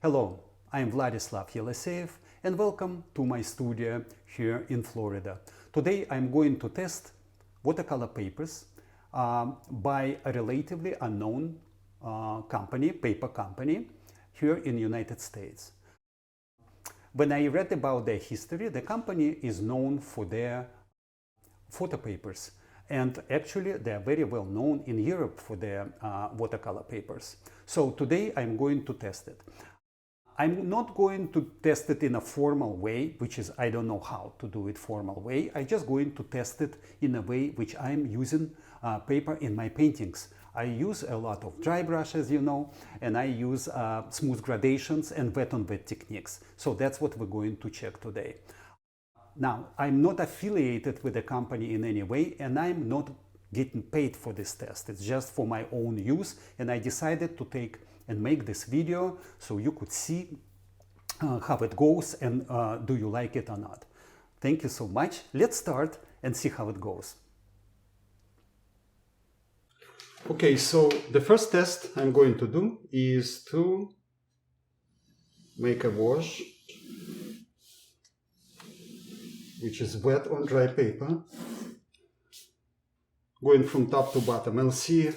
Hello, I'm Vladislav Yeleseev and welcome to my studio here in Florida. Today I'm going to test watercolor papers by a relatively unknown paper company here in the United States. When I read about their history, the company is known for their photo papers, and actually they are very well known in Europe for their watercolor papers. So today I'm going to test it. I'm not going to test it in a formal way, which is I don't know how to do it formal way. I'm just going to test it in a way which I'm using paper in my paintings. I use a lot of dry brushes, you know, and I use smooth gradations and wet on wet techniques. So that's what we're going to check today. Now, I'm not affiliated with the company in any way, and I'm not getting paid for this test. It's just for my own use, and I decided to take and make this video so you could see how it goes and do you like it or not. Thank you so much. Let's start and see how it goes. Okay, so the first test I'm going to do is to make a wash which is wet on dry paper, going from top to bottom. I'll see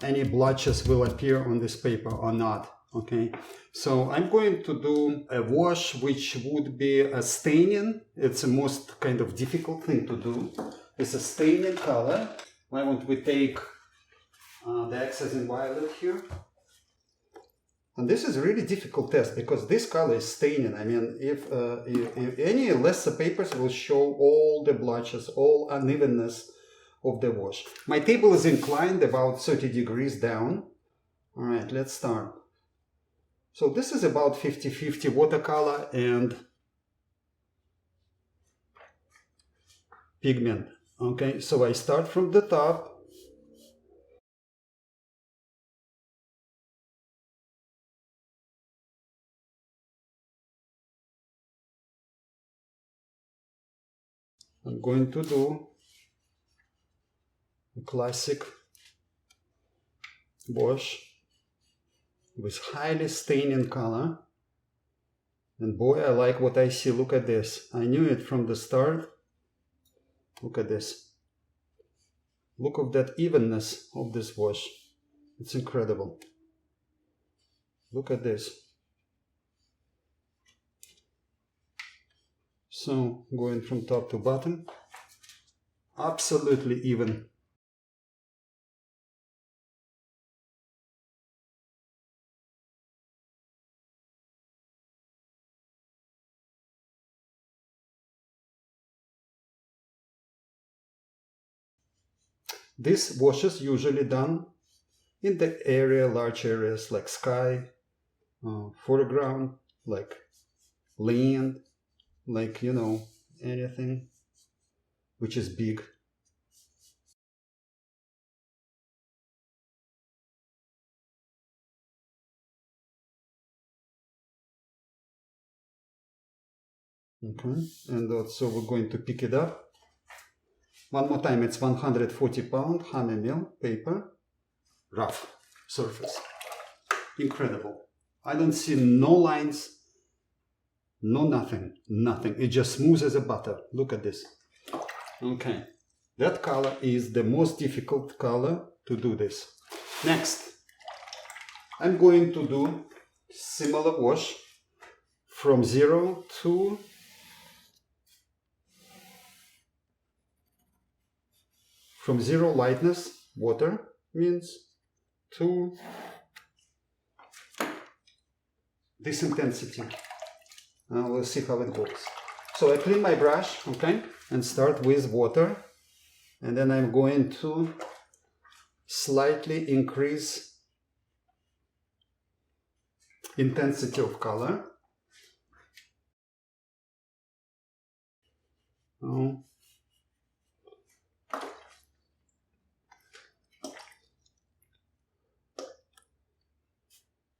any blotches will appear on this paper or not. Okay, so I'm going to do a wash which would be a staining. It's the most kind of difficult thing to do. It's a staining color. Why don't we take the accessing violet here? And this is a really difficult test because this color is staining. I mean, if any lesser papers will show all the blotches, all unevenness of the wash. My table is inclined about 30 degrees down. All right, let's start. So this is about 50-50 watercolor and pigment. Okay, so I start from the top. I'm going to do a classic wash with highly staining color. And boy, I like what I see. Look at this. I knew it from the start. Look at this. Look at that evenness of this wash. It's incredible. Look at this. So, going from top to bottom, absolutely even. This wash is usually done in the area, large areas like sky, foreground, like land, like, you know, anything which is big. Okay, and so we're going to pick it up. One more time, it's 140 pound Hahnemuhle paper, rough surface. Incredible. I don't see no lines, no nothing. It's just smooth as a butter. Look at this. Okay, that color is the most difficult color to do this. Next, I'm going to do similar wash from 0 to from 0 lightness, water means, to this intensity. We'll see how it goes. So I clean my brush, okay, and start with water, and then I'm going to slightly increase intensity of color.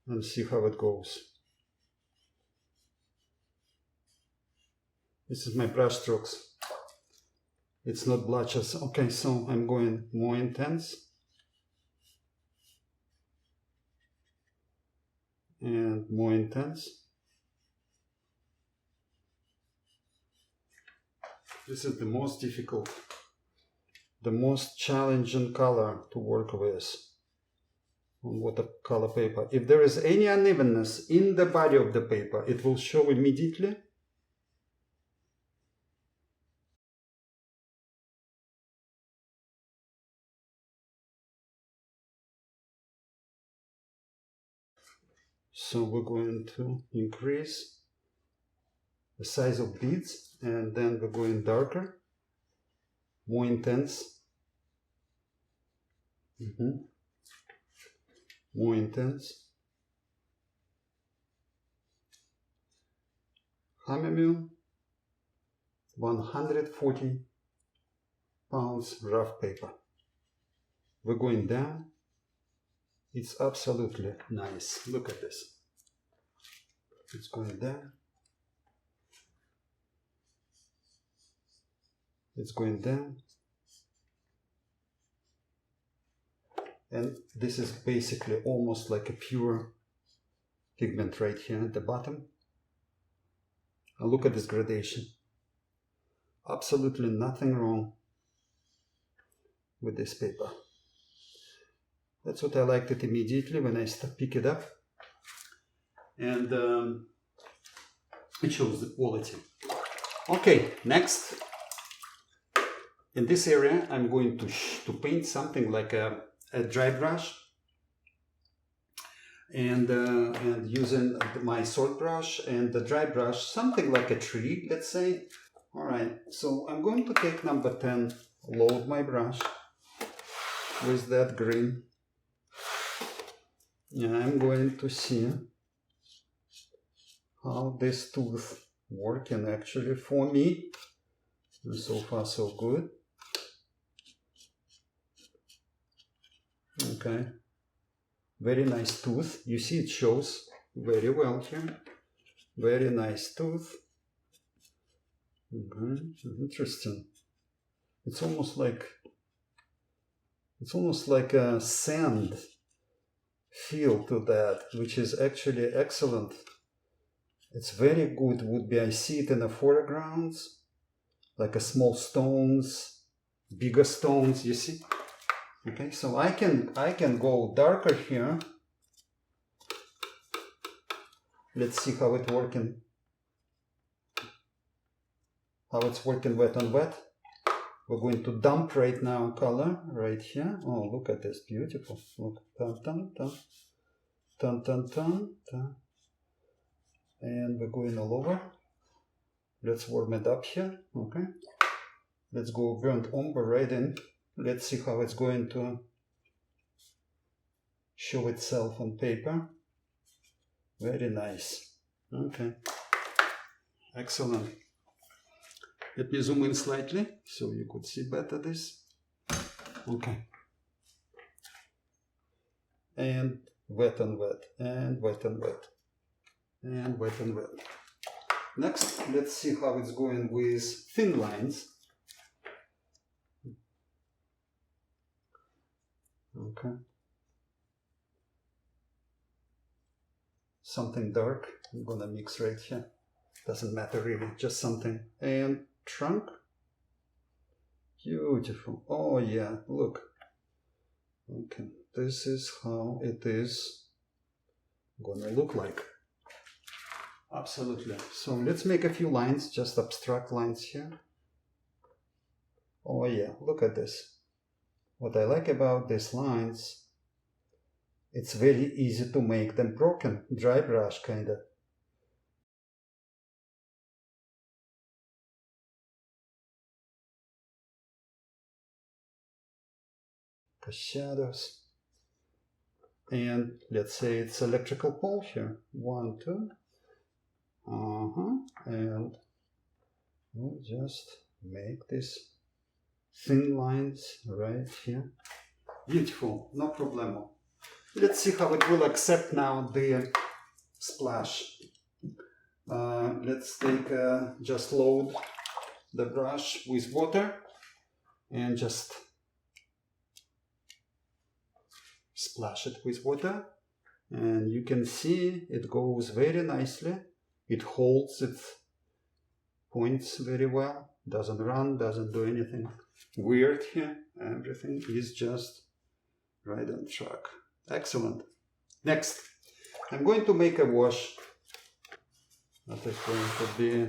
And see how it goes. This is my brush strokes. It's not blotches. Okay, so I'm going more intense. and more intense. This is the most difficult, the most challenging color to work with on watercolor paper. If there is any unevenness in the body of the paper, it will show immediately. So we're going to increase the size of beads, and then we're going darker, more intense. More intense. Hahnemuhle, 140 pounds rough paper. We're going down. It's absolutely nice. Look at this. It's going down. It's going down. And this is basically almost like a pure pigment right here at the bottom. And look at this gradation. Absolutely nothing wrong with this paper. That's what I liked it immediately when I pick it up. And it shows the quality. Okay, next. In this area, I'm going to paint something like a dry brush. And using my sword brush and the dry brush, something like a tree, let's say. All right, so I'm going to take number 10, load my brush with that green. And I'm going to see how this tooth working actually for me. And so far so good. Okay. Very nice tooth. You see it shows very well here. Very nice tooth. Interesting. It's almost like a sand feel to that, which is actually excellent. It's very good. Would be I see it in the foregrounds, like a small stones, bigger stones. You see. Okay, so I can go darker here. Let's see how it's working. How it's working wet on wet. We're going to dump right now color right here. Oh, look at this, beautiful. Look, dun dun dun, dun dun dun dun. And we're going all over. Let's warm it up here. Okay. Let's go burnt umber right in. Let's see how it's going to show itself on paper. Very nice. Okay. Excellent. Let me zoom in slightly so you could see better this. Okay. And wet and wet, and wet and wet, and wet and wet. Next, let's see how it's going with thin lines. Okay. Something dark. I'm gonna mix right here. Doesn't matter really, just something. And trunk. Beautiful. Oh yeah, look. Okay, this is how it is gonna look like. Absolutely. So let's make a few lines, just abstract lines here. Oh yeah, look at this. What I like about these lines, it's very easy to make them broken. Dry brush kinda. Shadows. And let's say it's electrical pole here. 1, 2. And we'll just make these thin lines right here. Beautiful, no problemo. Let's see how it will accept now the splash. Let's take just load the brush with water and just splash it with water. And you can see it goes very nicely. It holds its points very well. Doesn't run, doesn't do anything weird here. Everything is just right on track. Excellent. Next, I'm going to make a wash. That is going to be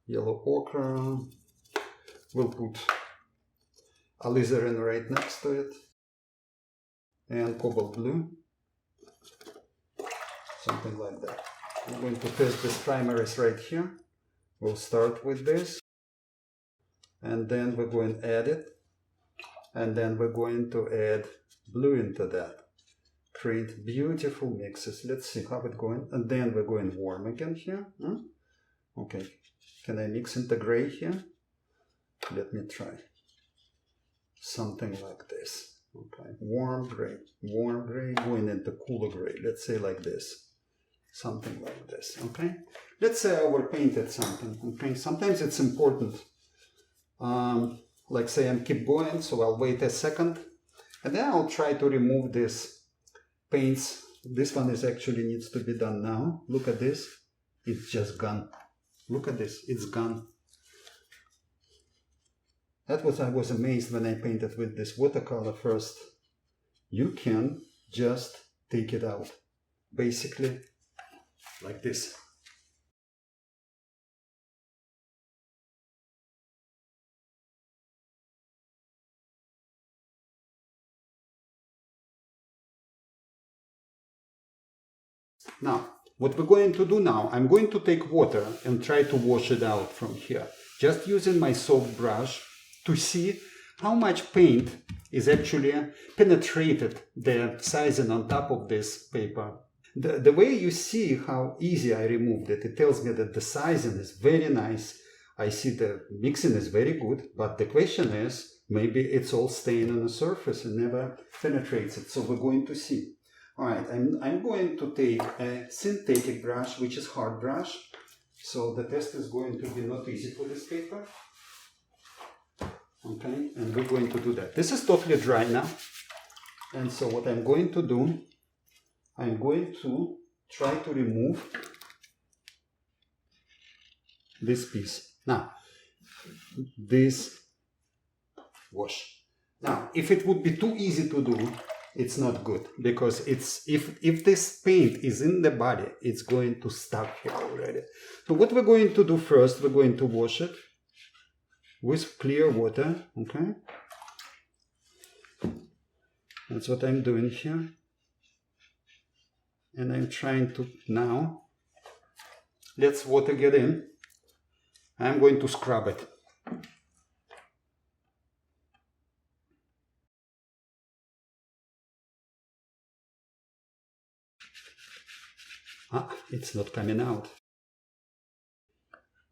yellow ochre. We'll put alizarin right next to it. And cobalt blue. Something like that. I'm going to test these primaries right here. We'll start with this. And then we're going to add it. And then we're going to add blue into that. Create beautiful mixes. Let's see how it's going. And then we're going warm again here. Okay. Can I mix into gray here? Let me try. Something like this. Okay. Warm gray, going into cooler gray. Let's say like this. Something like this. Okay. Let's say I overpainted something. Okay. Sometimes it's important. Like say I'm keep going, so I'll wait a second. And then I'll try to remove this paints. This one is actually needs to be done now. Look at this. It's just gone. Look at this. It's gone. I was amazed when I painted with this watercolor first. You can just take it out. Basically, like this. Now, what we're going to do now, I'm going to take water and try to wash it out from here. Just using my soft brush to see how much paint is actually penetrated the sizing on top of this paper. The way you see how easy I removed it, it tells me that the sizing is very nice. I see the mixing is very good, but the question is, maybe it's all staying on the surface and never penetrates it. So we're going to see. All right, I'm going to take a synthetic brush, which is hard brush. So the test is going to be not easy for this paper. Okay, and we're going to do that. This is totally dry now. And so what I'm going to do, I'm going to try to remove this piece. Now, this wash. Now, if it would be too easy to do, it's not good, because it's if this paint is in the body, it's going to stuck here already. So what we're going to do first, we're going to wash it with clear water. Okay, that's what I'm doing here, and I'm trying to now let's water get in. I'm going to scrub it. It's not coming out.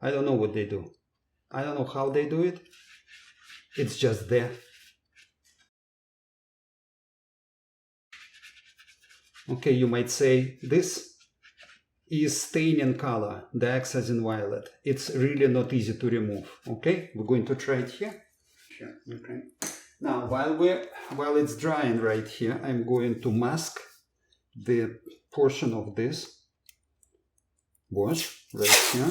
I don't know what they do. I don't know how they do it. It's just there. Okay, you might say this is staining color, the accent violet. It's really not easy to remove. Okay, we're going to try it here. Sure. Okay. Now, while it's drying right here, I'm going to mask the portion of this wash right here,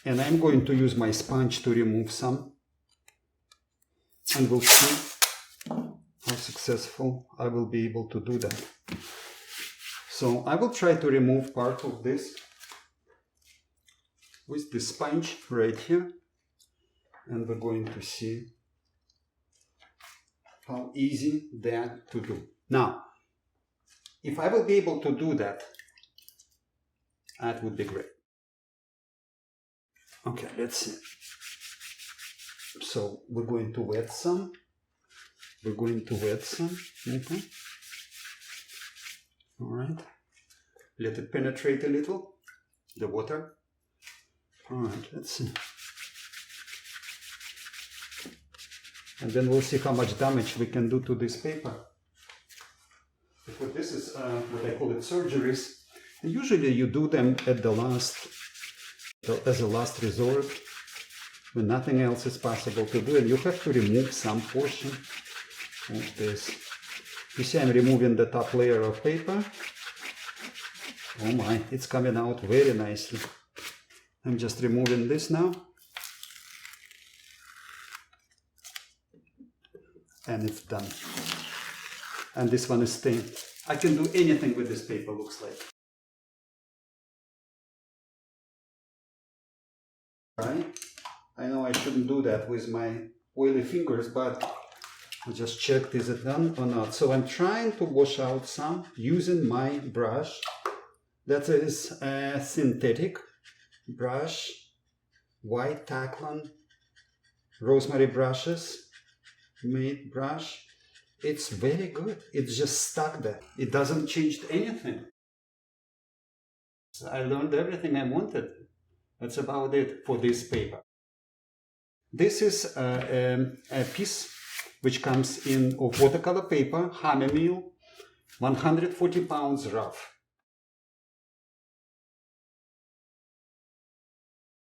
and I'm going to use my sponge to remove some, and we'll see how successful I will be able to do that. So I will try to remove part of this with the sponge right here, and we're going to see how easy that to do. Now, if I will be able to do that, that would be great. Okay, let's see. So we're going to wet some. We're going to wet some. Okay. All right. Let it penetrate a little, the water. All right, let's see. And then we'll see how much damage we can do to this paper. Because this is what I call it surgeries. And usually you do them at the last, as a last resort. when nothing else is possible to do, and you have to remove some portion of this. You see I'm removing the top layer of paper. Oh my, it's coming out very nicely. I'm just removing this now. And it's done. And this one is stained. I can do anything with this paper, looks like. Right? I know I shouldn't do that with my oily fingers, but I'll just check, is it done or not? So I'm trying to wash out some using my brush. That is a synthetic brush, white Taklon rosemary brushes, made brush. It's very good. It's just stuck there. It doesn't change anything. I learned everything I wanted. That's about it for this paper. This is a piece which comes in of watercolor paper, Hahnemuhle, 140 pounds rough.